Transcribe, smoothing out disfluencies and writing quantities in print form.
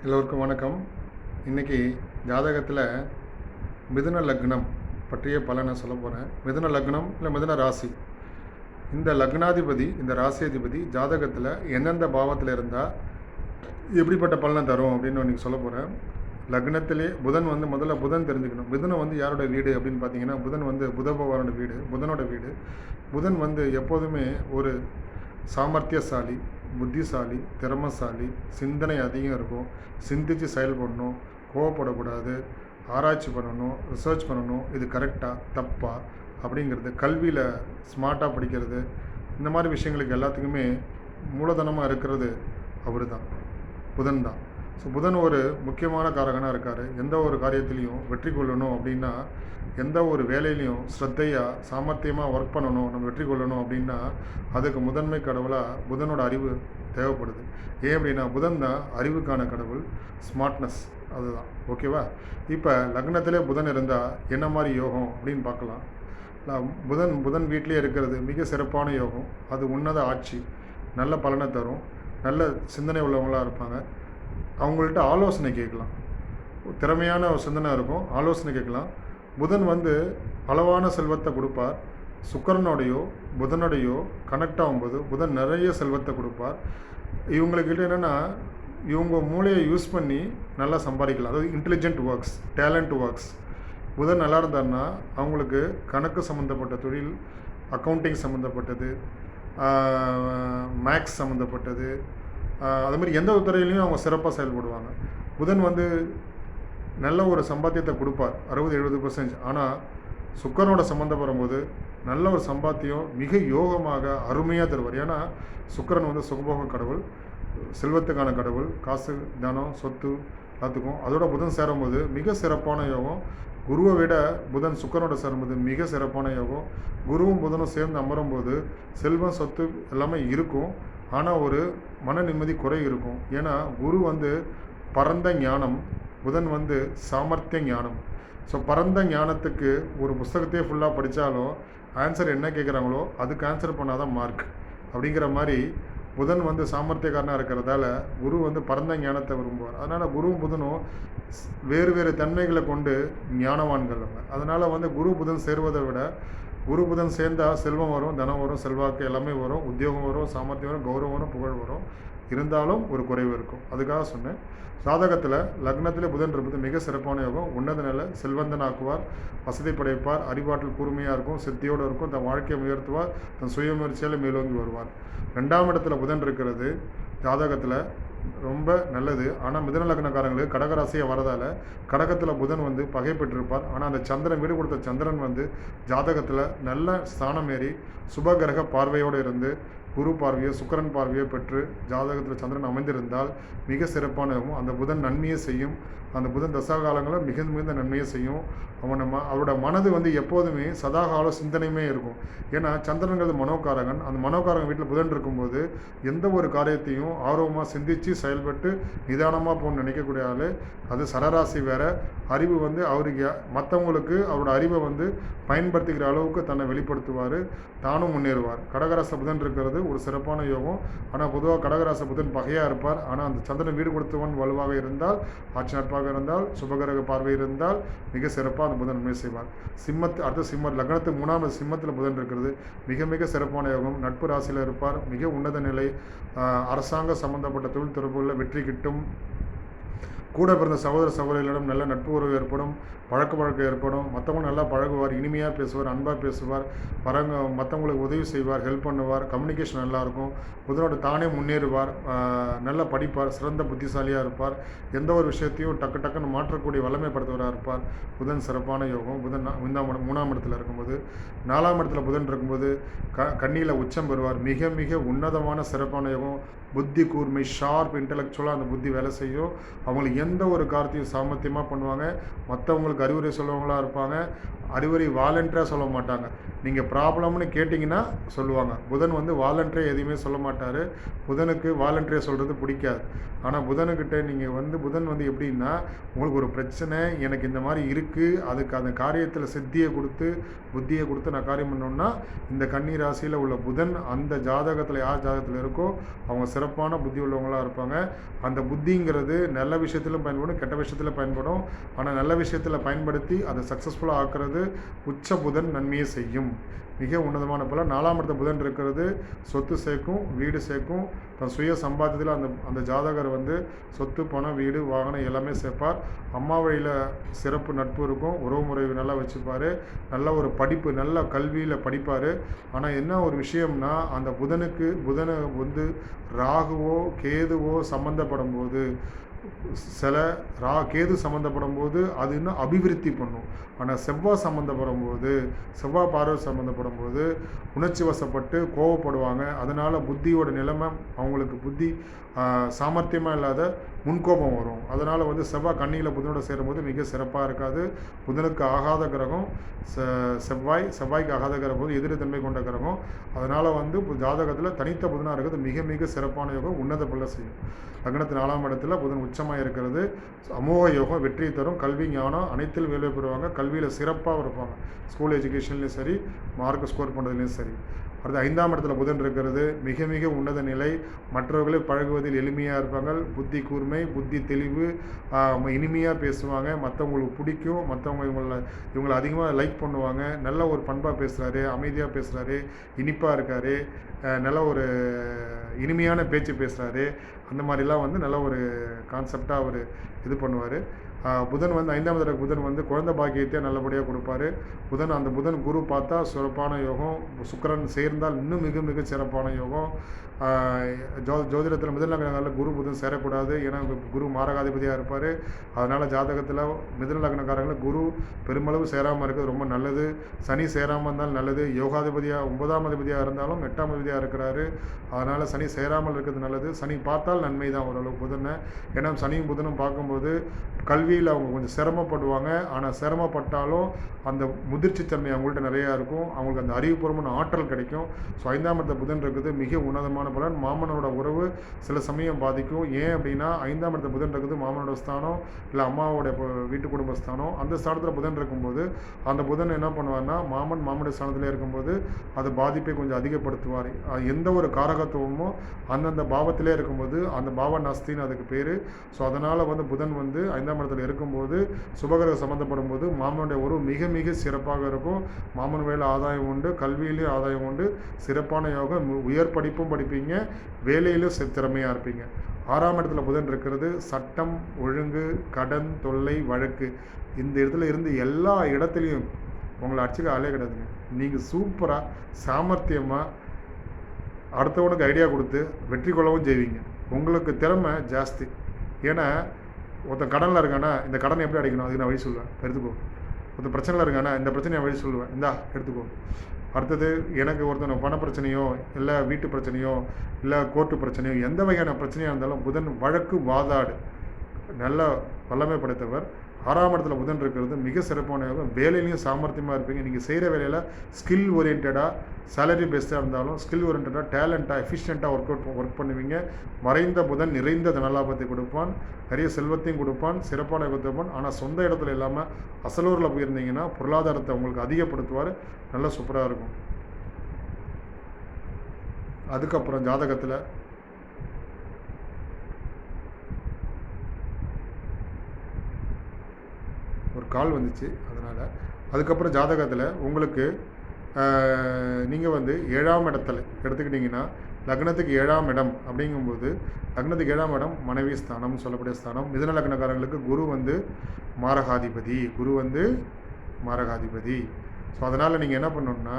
எல்லோருக்கும் வணக்கம். இன்றைக்கி ஜாதகத்தில் மிதுன லக்னம் பற்றிய பலனை சொல்ல போகிறேன். மிதுன லக்னம் இல்லை மிதுன ராசி, இந்த லக்னாதிபதி இந்த ராசியாதிபதி ஜாதகத்தில் எந்தெந்த பாவத்தில் இருந்தால் எப்படிப்பட்ட பலனை தரும் அப்படின்னு இன்றைக்கி சொல்ல போகிறேன். லக்னத்திலே புதன் முதல்ல புதன் தெரிஞ்சுக்கணும். புதனை யாரோட வீடு அப்படின்னு பார்த்தீங்கன்னா, புதன் புத பகவானோட வீடு, புதனோட வீடு. புதன் எப்போதுமே ஒரு சாமர்த்தியசாலி, புத்திசாலி, திறமைசாலி, சிந்தனை அதிகம் இருக்கும், சிந்தித்து செயல்படணும், கோவப்படக்கூடாது, ஆராய்ச்சி பண்ணணும், ரிசர்ச் பண்ணணும், இது கரெக்டாக தப்பா அப்படிங்கிறது, கல்வியில் ஸ்மார்ட்டாக படிக்கிறது, இந்த மாதிரி விஷயங்களுக்கு எல்லாத்துக்குமே மூலதனமாக இருக்கிறது அவர் தான், புதன் தான். ஸோ புதன் ஒரு முக்கியமான காரகனாக இருக்கார். எந்த ஒரு காரியத்திலையும் வெற்றி கொள்ளணும் அப்படின்னா, எந்த ஒரு வேலையிலையும் ஸ்ரத்தையாக சாமர்த்தியமாக ஒர்க் பண்ணணும், நம்ம வெற்றி கொள்ளணும் அப்படின்னா அதுக்கு முதன்மை கடவுளாக புதனோட அறிவு தேவைப்படுது. ஏன் அப்படின்னா புதன் தான் அறிவுக்கான கடவுள், ஸ்மார்ட்னஸ் அதுதான். ஓகேவா? இப்போ லக்னத்திலே புதன் இருந்தால் என்ன மாதிரி யோகம் அப்படின்னு பார்க்கலாம். புதன் வீட்டிலே இருக்கிறது மிக சிறப்பான யோகம். அது உன்னத ஆட்சி, நல்ல பலனை தரும், நல்ல சிந்தனை உள்ளவங்களாக இருப்பாங்க. அவங்கள்ட்ட ஆலோசனை கேட்கலாம், திறமையான ஒரு சிந்தனை இருக்கும், ஆலோசனை கேட்கலாம். புதன் அளவான செல்வத்தை கொடுப்பார். சுக்கிரனோடையோ புதனோடையோ கனெக்ட் ஆகும்போது புதன் நிறைய செல்வத்தை கொடுப்பார். இவங்களுக்கிட்ட என்னென்னா, இவங்க மூளையை யூஸ் பண்ணி நல்லா சம்பாதிக்கலாம். அதாவது இன்டெலிஜென்ட் ஒர்க்ஸ், டேலண்ட் ஒர்க்ஸ். புதன் நல்லா இருந்தார்னா அவங்களுக்கு கணக்கு சம்மந்தப்பட்ட தொழில், அக்கௌண்டிங் சம்மந்தப்பட்டது, மேக்ஸ் சம்மந்தப்பட்டது, அதுமாதிரி எந்த ஒரு துறையிலையும் அவங்க சிறப்பாக செயல்படுவாங்க. புதன் நல்ல ஒரு சம்பாத்தியத்தை கொடுப்பார், 60-70%. ஆனால் சுக்கரனோட சம்மந்தப்படும் போது நல்ல ஒரு சம்பாத்தியம் மிக யோகமாக அருமையாக தருவார். ஏன்னா சுக்கரன் சுகபோக கடவுள், செல்வத்துக்கான கடவுள், காசு, தனம், சொத்து எல்லாத்துக்கும். அதோட புதன் சேரும்போது மிக சிறப்பான யோகம். குருவை விட புதன் சுக்கரனோட சேரும்போது மிக சிறப்பான யோகம். குருவும் புதனும் சேர்ந்து அமரும்போது செல்வம், சொத்து எல்லாமே இருக்கும். ஆனால் ஒரு மன நிம்மதி குறை இருக்கும். ஏன்னா குரு பரந்த ஞானம், புதன் சாமர்த்திய ஞானம். ஸோ பரந்த ஞானத்துக்கு ஒரு புஸ்தகத்தையே ஃபுல்லாக படித்தாலும் ஆன்சர் என்ன கேட்குறாங்களோ அதுக்கு ஆன்சர் பண்ணாதான் மார்க் அப்படிங்கிற மாதிரி புதன் சாமர்த்தியக்காரனாக இருக்கிறதால குரு பரந்த ஞானத்தை விரும்புவார். அதனால் குருவும் புதனும் வேறு வேறு தன்மைகளை கொண்டு ஞானவான்கள். அதனால் குரு புதன் சேருவதை விட குரு புதன் சேர்ந்தால் செல்வம் வரும், தனம் வரும், செல்வாக்கு எல்லாமே வரும், உத்தியோகம் வரும், சாமர்த்தியம் வரும், கௌரவம் வரும், புகழ் வரும். இருந்தாலும் ஒரு குறைவு இருக்கும். அதுக்காக சொன்னேன். ஜாதகத்தில் லக்னத்தில் புதன் இருப்பது மிக சிறப்பான யோகம். உன்னத நிலை, செல்வந்தன் ஆக்குவார், வசதி படைப்பார், அறிவாற்றல் கூர்மையாக இருக்கும், சித்தியோடு இருக்கும், தன் வாழ்க்கையை உயர்த்துவார், தன் சுயமுயற்சியால் மேலோங்கி வருவார். 2ஆம் இடத்துல புதன் இருக்கிறது ஜாதகத்தில் ரொம்ப நல்லது. ஆனால் மிதுன லக்னக்காரங்களுக்கு கடகராசியாக வரதால் கடகத்தில் புதன் பகை பெற்றிருப்பார். ஆனால் அந்த சந்திரன், வீடு கொடுத்த சந்திரன் ஜாதகத்தில் நல்ல ஸ்தானம் ஏறி சுபகிரக பார்வையோடு இருந்து குரு பார்வையோ சுக்கிரன் பார்வையோ பெற்று ஜாதகத்தில் சந்திரன் அமைந்திருந்தால் மிக சிறப்பானவும் அந்த புதன் நன்மையை செய்யும். அந்த புதன் தசாகாலங்களில் மிகுந்த நன்மையை செய்யும். அவரோட மனது எப்போதுமே சதாகால சிந்தனையுமே இருக்கும். ஏன்னா சந்திரன்கிறது மனோகாரகன். அந்த மனோகாரகன் வீட்டில் புதன் இருக்கும்போது எந்த ஒரு காரியத்தையும் ஆர்வமாக சிந்தித்து செயல்பட்டு நிதானமாக போகணும்னு நினைக்கக்கூடிய ஆள். அது சரராசி வேறு. அறிவு அவருக்கு மற்றவங்களுக்கு அவரோட அறிவை பயன்படுத்திக்கிற அளவுக்கு தன்னை வெளிப்படுத்துவார், தானும் முன்னேறுவார். கடகராசி புதன் இருக்கிறது ஒரு சிறப்பான யோகம். ஆனால் பொதுவாக கடகராசி புதன் பகையாக இருப்பார். ஆனால் அந்த சந்திரன் வீடு கொடுத்தவன் வலுவாக இருந்தால், ஆட்சி நட்பாக இருந்தால், சுபகிரக பார்வை இருந்தால் மிக சிறப்பாக அந்த புதன் நன்மை செய்வார். அடுத்த சிம்மம் லக்னத்துக்கு 3ஆம் சிம்மத்தில் புதன் இருக்கிறது மிக மிக சிறப்பான யோகம். நட்பு ராசியில் இருப்பார், மிக உன்னத நிலை, அரசாங்க சம்பந்தப்பட்ட தொழில் தொடர்புகளில் வெற்றி கிட்டும். கூட பிறந்த சகோதர சகோதரிகளிடம் நல்ல நட்பு உறவு ஏற்படும், பழக்கம் ஏற்படும். மற்றவங்க நல்லா பழகுவார், இனிமையாக பேசுவார், அன்பாக பேசுவார், மற்றவங்களுக்கு உதவி செய்வார், ஹெல்ப் பண்ணுவார், கம்யூனிகேஷன் நல்லாயிருக்கும். புதனோட தானே முன்னேறுவார், நல்லா படிப்பார், சிறந்த புத்திசாலியாக இருப்பார், எந்த ஒரு விஷயத்தையும் டக்குன்னு மாற்றக்கூடிய வல்லமைப்படுத்துவராக இருப்பார். புதன் சிறப்பான யோகம். புதன் 3ஆம் இடத்துல இருக்கும்போது, 4ஆம் இடத்துல புதன் இருக்கும்போது கன்னியில் உச்சம் பெறுவார். மிக மிக உன்னதமான சிறப்பான யோகம். புத்தி கூர்மை, ஷார்ப், இன்டெலெக்சுவலாக அந்த புத்தி வேலை செய்யும். அவங்களுக்கு எந்த ஒரு காரியத்தையும் சாமர்த்தியமாக பண்ணுவாங்க. மற்றவங்களுக்கு அறிவுரை சொல்லுவவங்களாக இருப்பாங்க. அறிவுரை வாலண்டராக சொல்ல மாட்டாங்க. நீங்கள் ப்ராப்ளம்னு கேட்டிங்கன்னா சொல்லுவாங்க. புதன் வாலண்டரியாக எதுவுமே சொல்ல மாட்டார். புதனுக்கு வாலண்டரியாக சொல்கிறது பிடிக்காது. ஆனால் புதனுக்கிட்ட நீங்கள் புதன் எப்படின்னா, உங்களுக்கு ஒரு பிரச்சனை, எனக்கு இந்த மாதிரி இருக்குது, அதுக்கு அந்த காரியத்தில் சித்தியை கொடுத்து புத்தியை கொடுத்து நான் காரியம் பண்ணோன்னா, இந்த கன்னி ராசியில் உள்ள புதன் அந்த ஜாதகத்தில் யார் ஜாதகத்தில் இருக்கோ அவங்க சிறப்பான புத்தி உள்ளவங்களாக இருப்பாங்க. அந்த புத்திங்கிறது நல்ல விஷயத்திலும் பயன்படும், கெட்ட விஷயத்தில் பயன்படும். ஆனால் நல்ல விஷயத்தில் பயன்படுத்தி அதை சக்ஸஸ்ஃபுல்லாக ஆக்குறது உச்ச புதன் நன்மையை செய்யும். மிக உன்னதமான பலன். 4ஆம் இடத்த புதன் இருக்கிறது சொத்து சேர்க்கும், வீடு சேர்க்கும். தன் சுய சம்பாத்தியத்தில் அந்த ஜாதகர் வந்து சொத்து, பணம், வீடு, வாகனம் எல்லாமே சேர்ப்பார். அம்மா வழியில் சிறப்பு நட்பு இருக்கும், உறவு முறை நல்லா வச்சுப்பார். நல்ல ஒரு படிப்பு, நல்ல கல்வியில் படிப்பார். ஆனால் என்ன ஒரு விஷயம்னா, அந்த புதனை வந்து ராகுவோ கேதுவோ சம்மந்தப்படும் போது, சில கேது சம்மந்தப்படும் போது அது இன்னும் அபிவிருத்தி பண்ணும். ஆனால் செவ்வாய் சம்மந்தப்படும் போது, செவ்வாய் பார்வை சம்மந்தப்படும் போது உணர்ச்சி வசப்பட்டு கோவப்படுவாங்க. அதனால் புத்தியோட நிலைமை அவங்களுக்கு புத்தி சாமர்த்தியமாக இல்லாத முன்கோபம் வரும். அதனால் வந்து செவ்வாய் கன்னியில் புதனோட சேரும்போது மிக சிறப்பாக இருக்காது. புதனுக்கு ஆகாத கிரகம் செவ்வாய்க்கு ஆகாத கிரகம் எதிர்த்தன்மை கொண்ட கிரகம். அதனால் வந்து ஜாதகத்தில் தனித்த புதனாக இருக்கிறது மிக மிக சிறப்பான யோகம், உன்னத பலன் செய்யும். லக்னத்து 4ஆம் இடத்துல புதன் உச்சமாக இருக்கிறது அமோக யோகம், வெற்றி தரும். கல்வி ஞானம் அனைத்தில் வேலை பெறுவாங்க. கல்வியில் சிறப்பாக இருப்பாங்க. ஸ்கூல் எஜுகேஷன்லேயும் சரி, மார்க் ஸ்கோர் பண்ணுறதுலேயும் சரி. அடுத்து 5ஆம் இடத்துல புதன் இருக்கிறது மிக மிக உன்னத நிலை. மற்றவர்களை பழகுவதில் எளிமையாக இருப்பாங்க. புத்தி கூர்மை, புத்தி தெளிவு, இனிமையாக பேசுவாங்க. மற்றவங்களுக்கு பிடிக்கும், மற்றவங்க இவங்களை அதிகமாக லைக் பண்ணுவாங்க. நல்ல ஒரு பண்பாக பேசுகிறாரு, அமைதியாக பேசுகிறாரு, இனிப்பாக இருக்கார், நல்ல ஒரு இனிமையான பேச்சு பேசுகிறாரு. அந்த மாதிரிலாம் வந்து நல்ல ஒரு கான்செப்டாக அவர் இது பண்ணுவார். புதன் வந்து 5ஆம் இடத்துல புதன் வந்து குழந்தை பாக்கியத்தை நல்லபடியாக கொடுப்பாரு. அந்த புதன் குரு பார்த்தா சிறப்பான யோகம். சுக்கிரன் சேர்ந்தால் இன்னும் மிக மிக சிறப்பான யோகம். ஜோதிடத்தில் மிதுன லக்னக்காரில் குரு புதன் சேரக்கூடாது. ஏன்னா குரு மாரகாதிபதியாக இருப்பார். அதனால் ஜாதகத்தில் மிதுன லக்னக்காரங்களில் குரு பெருமளவு சேராமல் இருக்கிறது ரொம்ப நல்லது. சனி சேராமல் இருந்தாலும் நல்லது. யோகாதிபதியாக 9ஆம் அதிபதியாக இருந்தாலும் 8ஆம் அதிபதியாக இருக்கிறாரு. அதனால் சனி சேராமல் இருக்கிறது நல்லது. சனி பார்த்தால் நன்மை தான் ஓரளவு புதனை. ஏன்னா சனியும் புதனும் பார்க்கும்போது கல்வியில் அவங்க கொஞ்சம் சிரமப்படுவாங்க. ஆனால் சிரமப்பட்டாலும் அந்த முதிர்ச்சித்தன்மை அவங்கள்ட்ட நிறையா இருக்கும். அவங்களுக்கு அந்த அறிவுபூர்வமான ஆற்றல் கிடைக்கும். ஸோ 5ஆம் இடத்துல புதன் இருக்குது மிக உன்னதமான பலன். மாமனோட உறவு சில சமயம் பாதிக்கும். ஏன் அப்படின்னா 5ஆம் இடத்துல புதன் இருக்குது மாமனோட ஸ்தானம், இல்லை அம்மாவோட வீட்டு குடும்ப ஸ்தானம். அந்த ஸ்தானத்தில் புதன் இருக்கும்போது அந்த புதன் என்ன பண்ணுவார்னா, மாமனுடைய ஸ்தானத்திலே இருக்கும்போது அது பாதிப்பை கொஞ்சம் அதிகப்படுத்துவார். எந்த ஒரு காரகத்துவமும் அந்தந்த பாவத்திலே இருக்கும்போது அந்த பாவ நாஸ்தின்னு அதுக்கு பேர். ஸோ அதனால் வந்து புதன் வந்து 5ஆம் இடத்துல இருக்கும்போது சுபகிரகம் சம்மந்தப்படும் போது மாமனுடைய உறவு மிக மிக சிறப்பாக இருக்கும். மாமன் வேலை ஆதாயம் உண்டு, கல்வியிலேயும் ஆதாயம் உண்டு, சிறப்பான யோகம், உயர் படிப்பும் படிப்பீங்க, வேலையிலும் திறமையாக இருப்பீங்க. 6ஆம் இடத்துல புதன் இருக்கிறது சட்டம் ஒழுங்கு, கடன் தொல்லை, வழக்கு, இந்த இடத்துல இருந்து எல்லா இடத்துலையும் உங்களை அடிச்சுக்க ஆளே கிடையாதுங்க. நீங்கள் சூப்பராக சாமர்த்தியமாக அடுத்தவனுக்கு ஐடியா கொடுத்து வெற்றி கொள்ளவும் செய்வீங்க. உங்களுக்கு திறமை ஜாஸ்தி. ஏன்னா ஒருத்தன் கடனில் இருக்கானா, இந்த கடனை எப்படி அடைக்கணும் அதுக்கு நான் வழி சொல்லுவேன், எடுத்துக்கோ. ஒருத்தன் பிரச்சனையில் இருக்கானா, இந்த பிரச்சனையை வழி சொல்லுவேன், இந்தா எடுத்துக்கோ. அடுத்தது எனக்கு ஒருத்தன் பண பிரச்சனையோ, இல்லை வீட்டு பிரச்சனையோ, இல்லை கோர்ட்டு பிரச்சனையோ, எந்த வகையான பிரச்சனையாக இருந்தாலும் புதன் வழக்கு வாதாடு நல்ல வல்லமை படைத்தவர். 6ஆம் இடத்துல புதன் இருக்கிறது மிக சிறப்பான யோகம். வேலையிலையும் சாமர்த்தியமாக இருப்பீங்க. நீங்கள் செய்கிற வேலையில் ஸ்கில் ஓரியன்டாக, சேலரி பேஸ்டாக இருந்தாலும் ஸ்கில் ஓரியன்டாக, டேலண்ட்டாக, எஃபிஷியண்ட்டாக ஒர்க் பண்ணுவீங்க. மறைந்த புதன் நிறைந்த தனலாபத்தை கொடுப்பான், நிறைய செல்வத்தையும் கொடுப்பான், சிறப்பான யோகத்தை கொடுப்பான். ஆனால் சொந்த இடத்துல இல்லாமல் அசலூரில் போயிருந்தீங்கன்னா பொருளாதாரத்தை உங்களுக்கு அதிகப்படுத்துவார். நல்லா சூப்பராக இருக்கும். அதுக்கப்புறம் ஜாதகத்தில் ஒரு கால் வந்துச்சு, அதனால் அதுக்கப்புறம் ஜாதகத்தில் உங்களுக்கு நீங்கள் வந்து 7ஆம் இடத்துல எடுத்துக்கிட்டிங்கன்னா லக்னத்துக்கு 7ஆம் இடம் அப்படிங்கும்போது லக்னத்துக்கு 7ஆம் இடம் மனைவி ஸ்தானம்னு சொல்லக்கூடிய ஸ்தானம். மிதுன லக்னக்காரங்களுக்கு குரு வந்து மாரகாதிபதி. ஸோ அதனால் நீங்கள் என்ன பண்ணணுன்னா